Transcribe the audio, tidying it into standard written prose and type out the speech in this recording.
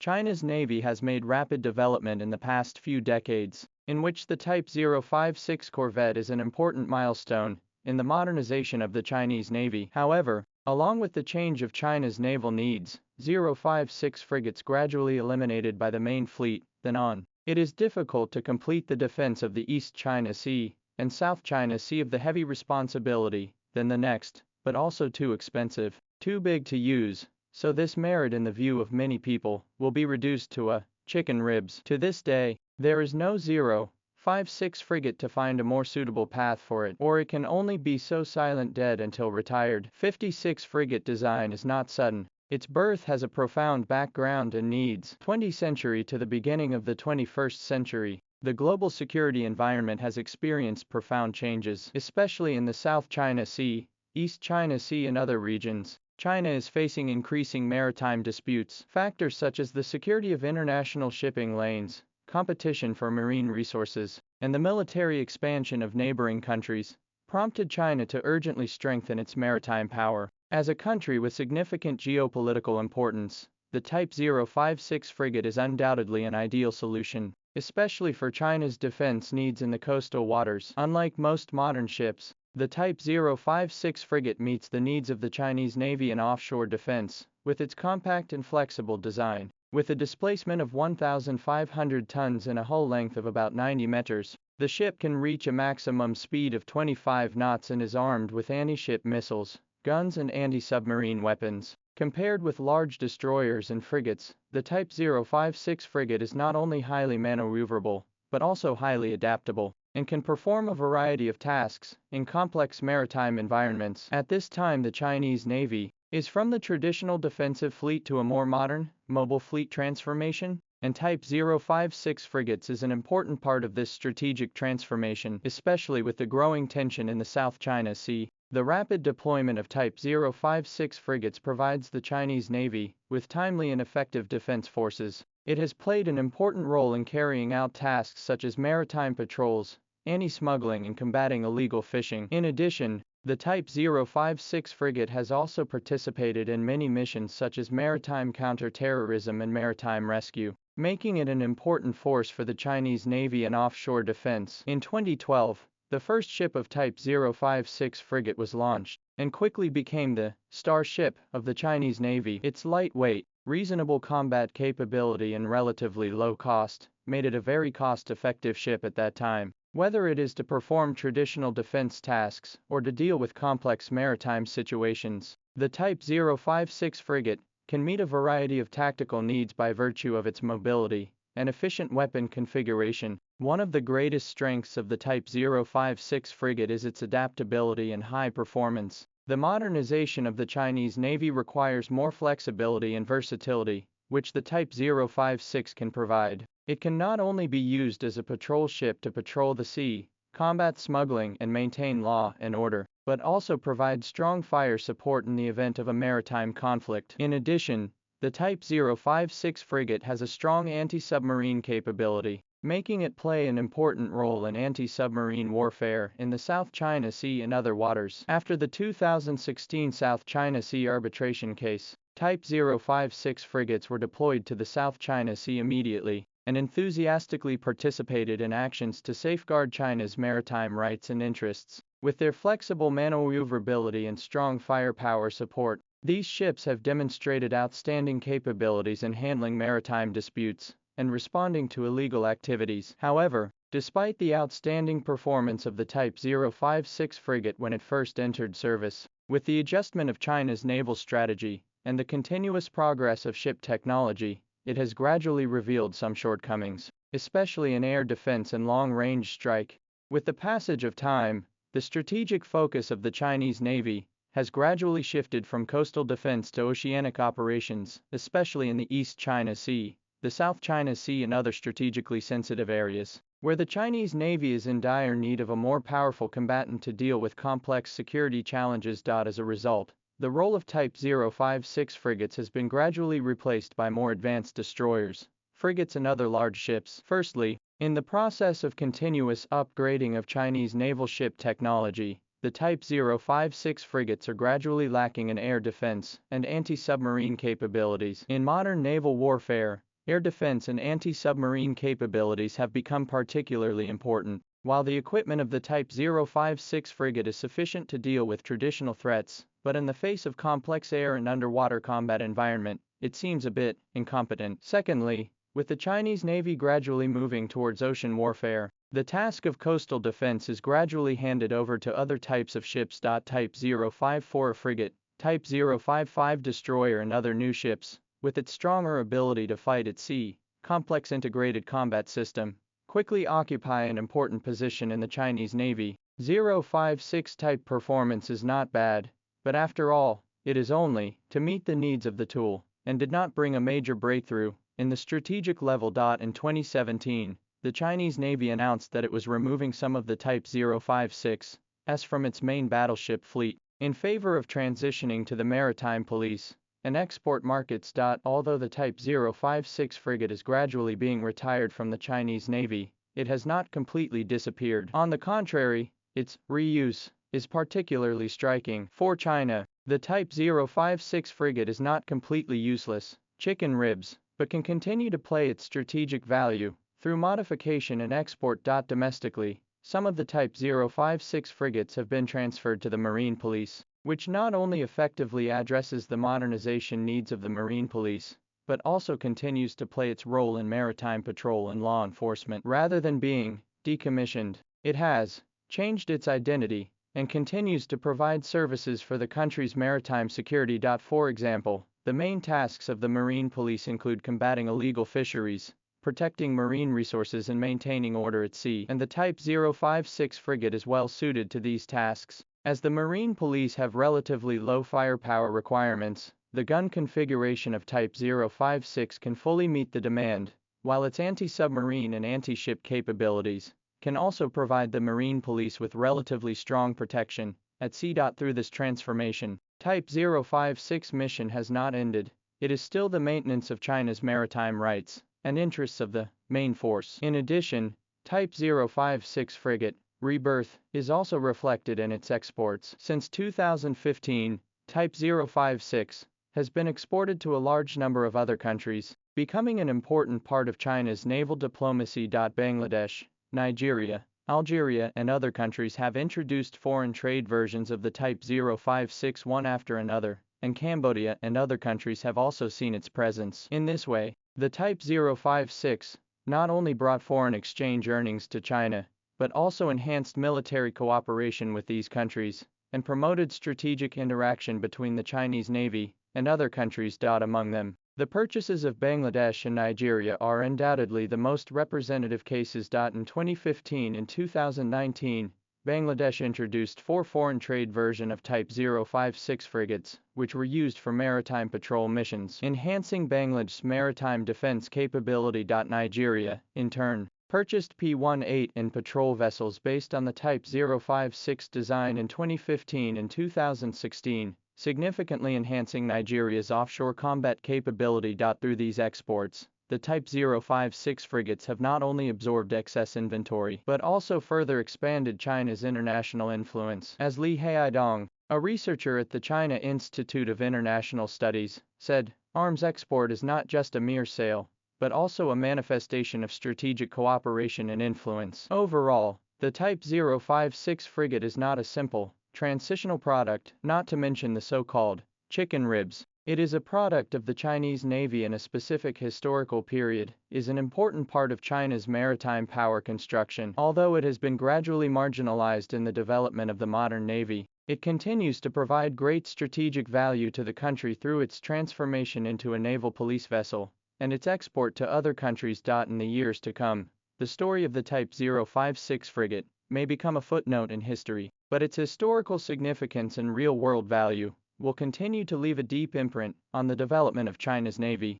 China's Navy has made rapid development in the past few decades, in which the Type 056 corvette is an important milestone in the modernization of the Chinese Navy. However, along with the change of China's naval needs, 056 frigates gradually eliminated by the main fleet, then on. It is difficult to complete the defense of the East China Sea and South China Sea of the heavy responsibility, then the next, but also too expensive, too big to use, so this merit in the view of many people will be reduced to a chicken ribs. To this day, there is no 056 frigate to find a more suitable path for it, or it can only be so silent dead until retired. 56 frigate design is not sudden. Its birth has a profound background and needs. 20th century to the beginning of the 21st century, the global security environment has experienced profound changes, especially in the South China Sea, East China Sea and other regions. China is facing increasing maritime disputes. Factors such as the security of international shipping lanes, competition for marine resources, and the military expansion of neighboring countries prompted China to urgently strengthen its maritime power. As a country with significant geopolitical importance, the Type 056 frigate is undoubtedly an ideal solution, especially for China's defense needs in the coastal waters. Unlike most modern ships, the Type 056 frigate meets the needs of the Chinese Navy in offshore defense, with its compact and flexible design. With a displacement of 1,500 tons and a hull length of about 90 meters, the ship can reach a maximum speed of 25 knots and is armed with anti-ship missiles, guns and anti-submarine weapons. Compared with large destroyers and frigates, the Type 056 frigate is not only highly maneuverable, but also highly adaptable, and can perform a variety of tasks in complex maritime environments. At this time, the Chinese Navy is from the traditional defensive fleet to a more modern, mobile fleet transformation, and Type 056 frigates is an important part of this strategic transformation, especially with the growing tension in the South China Sea. The rapid deployment of Type 056 frigates provides the Chinese Navy with timely and effective defense forces. It has played an important role in carrying out tasks such as maritime patrols, anti-smuggling and combating illegal fishing. In addition, the Type 056 frigate has also participated in many missions such as maritime counter-terrorism and maritime rescue, making it an important force for the Chinese Navy and offshore defense. In 2012, the first ship of Type 056 frigate was launched, and quickly became the star ship of the Chinese Navy. Its lightweight, reasonable combat capability and relatively low cost made it a very cost-effective ship at that time. Whether it is to perform traditional defense tasks or to deal with complex maritime situations, the Type 056 frigate can meet a variety of tactical needs by virtue of its mobility and efficient weapon configuration. One of the greatest strengths of the Type 056 frigate is its adaptability and high performance. The modernization of the Chinese Navy requires more flexibility and versatility, which the Type 056 can provide. It can not only be used as a patrol ship to patrol the sea, combat smuggling and maintain law and order, but also provide strong fire support in the event of a maritime conflict. In addition, the Type 056 frigate has a strong anti-submarine capability, making it play an important role in anti-submarine warfare in the South China Sea and other waters. After the 2016 South China Sea arbitration case, Type 056 frigates were deployed to the South China Sea immediately, and enthusiastically participated in actions to safeguard China's maritime rights and interests. With their flexible maneuverability and strong firepower support, these ships have demonstrated outstanding capabilities in handling maritime disputes and responding to illegal activities. However, despite the outstanding performance of the Type 056 frigate when it first entered service, with the adjustment of China's naval strategy and the continuous progress of ship technology, it has gradually revealed some shortcomings, especially in air defense and long-range strike. With the passage of time, the strategic focus of the Chinese Navy has gradually shifted from coastal defense to oceanic operations, especially in the East China Sea, the South China Sea and other strategically sensitive areas, where the Chinese Navy is in dire need of a more powerful combatant to deal with complex security challenges. As a result, the role of Type 056 frigates has been gradually replaced by more advanced destroyers, frigates and other large ships. Firstly, in the process of continuous upgrading of Chinese naval ship technology, the Type 056 frigates are gradually lacking in air defense and anti-submarine capabilities. In modern naval warfare, air defense and anti-submarine capabilities have become particularly important. While the equipment of the Type 056 frigate is sufficient to deal with traditional threats, but in the face of complex air and underwater combat environment, it seems a bit incompetent. Secondly, with the Chinese Navy gradually moving towards ocean warfare, the task of coastal defense is gradually handed over to other types of ships. Type 054 frigate, Type 055 destroyer and other new ships, with its stronger ability to fight at sea, complex integrated combat system, quickly occupy an important position in the Chinese Navy. 056 type performance is not bad, but after all, it is only to meet the needs of the tool, and did not bring a major breakthrough in the strategic level. In 2017, the Chinese Navy announced that it was removing some of the Type 056s from its main battleship fleet, in favor of transitioning to the maritime police and export markets. Although the Type 056 frigate is gradually being retired from the Chinese Navy, it has not completely disappeared. On the contrary, its reuse is particularly striking. For China, the Type 056 frigate is not completely useless, chicken ribs, but can continue to play its strategic value through modification and export. Domestically, some of the Type 056 frigates have been transferred to the Marine Police, which not only effectively addresses the modernization needs of the Marine Police, but also continues to play its role in maritime patrol and law enforcement. Rather than being decommissioned, it has changed its identity and continues to provide services for the country's maritime security. For example, the main tasks of the Marine Police include combating illegal fisheries, protecting marine resources and maintaining order at sea, and the Type 056 frigate is well suited to these tasks. As the Marine Police have relatively low firepower requirements, the gun configuration of Type 056 can fully meet the demand, while its anti-submarine and anti-ship capabilities can also provide the Marine Police with relatively strong protection at sea. Through this transformation, Type 056 mission has not ended. It is still the maintenance of China's maritime rights and interests of the main force. In addition, Type 056 frigate rebirth is also reflected in its exports. Since 2015, Type 056 has been exported to a large number of other countries, becoming an important part of China's naval diplomacy. Bangladesh, Nigeria, Algeria and other countries have introduced foreign trade versions of the Type 056 one after another, and Cambodia and other countries have also seen its presence. In this way, the Type 056 not only brought foreign exchange earnings to China, but also enhanced military cooperation with these countries, and promoted strategic interaction between the Chinese Navy and other countries. Among them, the purchases of Bangladesh and Nigeria are undoubtedly the most representative cases. In 2015 and 2019, Bangladesh introduced 4 foreign trade version of Type 056 frigates, which were used for maritime patrol missions, enhancing Bangladesh's maritime defense capability. Nigeria, in turn, purchased P-18 and patrol vessels based on the Type 056 design in 2015 and 2016, significantly enhancing Nigeria's offshore combat capability. Through these exports, the Type 056 frigates have not only absorbed excess inventory, but also further expanded China's international influence. As Li Haidong, a researcher at the China Institute of International Studies, said, arms export is not just a mere sale, but also a manifestation of strategic cooperation and influence. Overall, the Type 056 frigate is not a simple, transitional product, not to mention the so-called chicken ribs. It is a product of the Chinese Navy in a specific historical period, is an important part of China's maritime power construction. Although it has been gradually marginalized in the development of the modern Navy, it continues to provide great strategic value to the country through its transformation into a naval police vessel, and its export to other countries. In the years to come, the story of the Type 056 frigate may become a footnote in history, but its historical significance and real-world value will continue to leave a deep imprint on the development of China's Navy.